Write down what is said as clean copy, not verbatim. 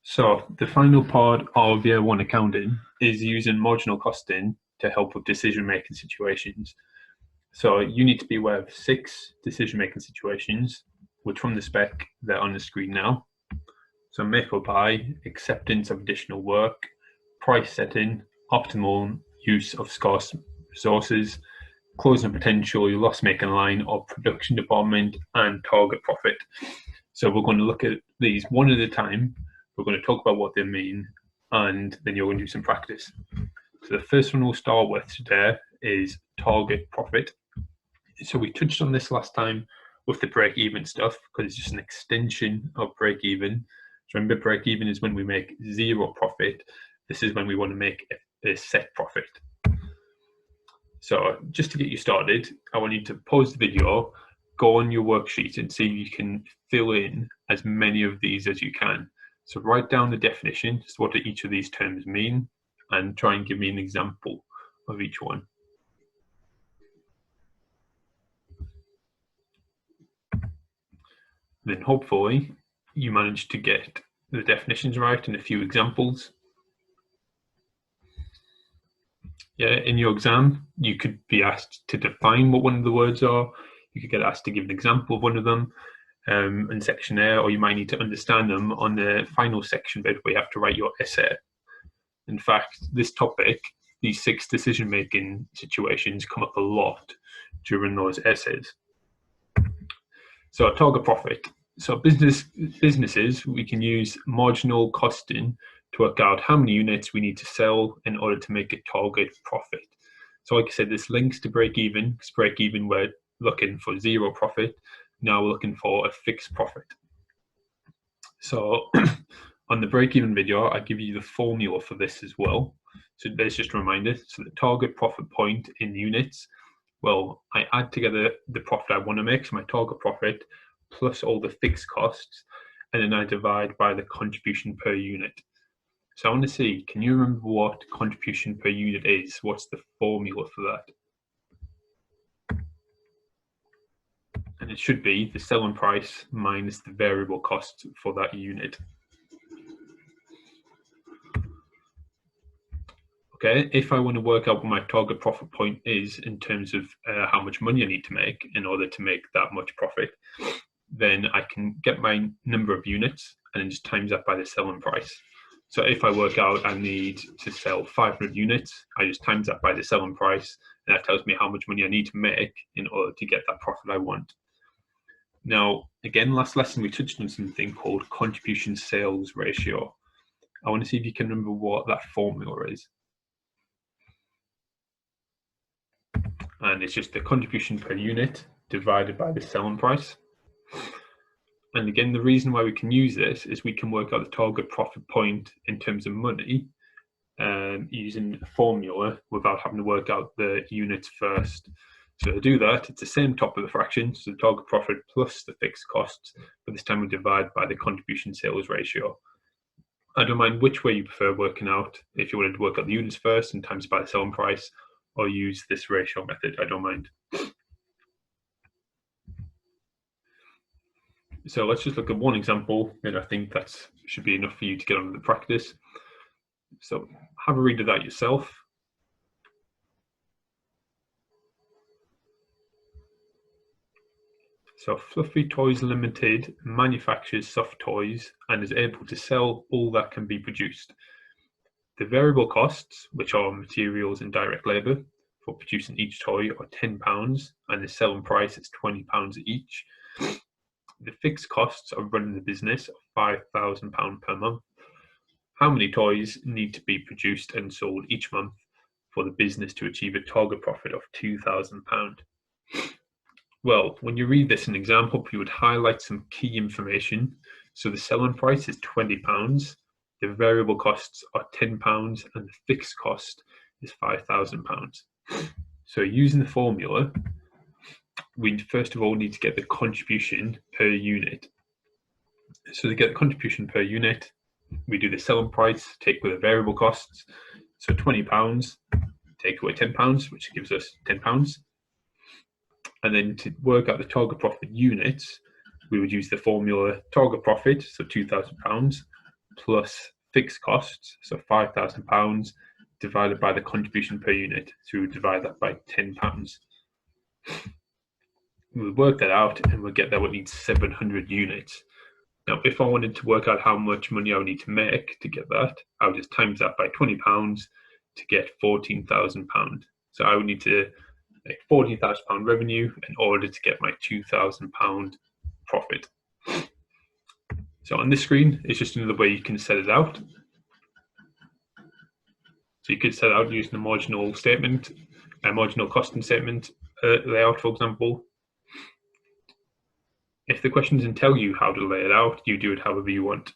So the final part of year one accounting is using marginal costing to help with decision-making situations. So you need to be aware of 6 decision-making situations, which from the spec, they're on the screen now. So make or buy, acceptance of additional work, price setting, optimal use of scarce resources, closing potential loss-making line of production department, and target profit. So we're going to look at these one at a time. We're going to talk about what they mean, and then you're going to do some practice. So the first one we'll start with today is target profit. So we touched on this last time with the break-even stuff, because it's just an extension of break-even. So remember, break-even is when we make 0 profit. This is when we want to make a set profit. So just to get you started, I want you to pause the video, go on your worksheet and see if you can fill in as many of these as you can. So write down the definition, just what do each of these terms mean, and try and give me an example of each one. Then hopefully you managed to get the definitions right and a few examples. Yeah, in your exam, you could be asked to define what one of the words are. You could get asked to give an example of one of them in section A, or you might need to understand them on the final section bit where you have to write your essay. In fact, this topic, these 6 decision-making situations, come up a lot during those essays. So target profit. So businesses, we can use marginal costing to work out how many units we need to sell in order to make a target profit. So like I said, this links to break even, because break even, we're looking for 0 profit. Now we're looking for a fixed profit. So on the break-even video, I give you the formula for this as well. So there's just a reminder. So the target profit point in units, well, I add together the profit I want to make, so my target profit, plus all the fixed costs, and then I divide by the contribution per unit. So I want to see, can you remember what contribution per unit is? What's the formula for that? And it should be the selling price minus the variable cost for that unit. Okay, if I want to work out what my target profit point is in terms of how much money I need to make in order to make that much profit, then I can get my number of units and then just times that by the selling price. So if I work out I need to sell 500 units, I just times that by the selling price, and that tells me how much money I need to make in order to get that profit I want. Now, again, last lesson we touched on something called contribution sales ratio. I want to see if you can remember what that formula is. And it's just the contribution per unit divided by the selling price. And again, the reason why we can use this is we can work out the target profit point in terms of money using a formula without having to work out the units first. So to do that, it's the same top of the fraction, so the target profit plus the fixed costs, but this time we divide by the contribution sales ratio. I don't mind which way you prefer working out. If you wanted to work out the units first and times by the selling price, or use this ratio method, I don't mind. So let's just look at one example, and I think that should be enough for you to get on with the practice. So have a read of that yourself. So Fluffy Toys Limited manufactures soft toys and is able to sell all that can be produced. The variable costs, which are materials and direct labour for producing each toy, are £10, and the selling price is £20 each. The fixed costs of running the business are £5,000 per month. How many toys need to be produced and sold each month for the business to achieve a target profit of £2,000? Well, when you read this in example, you would highlight some key information. So the selling price is £20, the variable costs are £10, and the fixed cost is £5,000. So using the formula, we first of all need to get the contribution per unit. So to get the contribution per unit, we do the selling price, take away the variable costs. So £20, take away £10, which gives us £10. And then to work out the target profit units, we would use the formula target profit, so £2,000, plus fixed costs, so £5,000, divided by the contribution per unit. So we divide that by £10. We'll work that out and we'll get that we need 700 units. Now, if I wanted to work out how much money I would need to make to get that, I would just times that by £20 to get £14,000. So I would need to make £14,000 revenue in order to get my £2,000 profit. So on this screen, it's just another way you can set it out. So you could set it out using a marginal statement, a marginal costing statement layout, for example. If the question doesn't tell you how to lay it out, you do it however you want.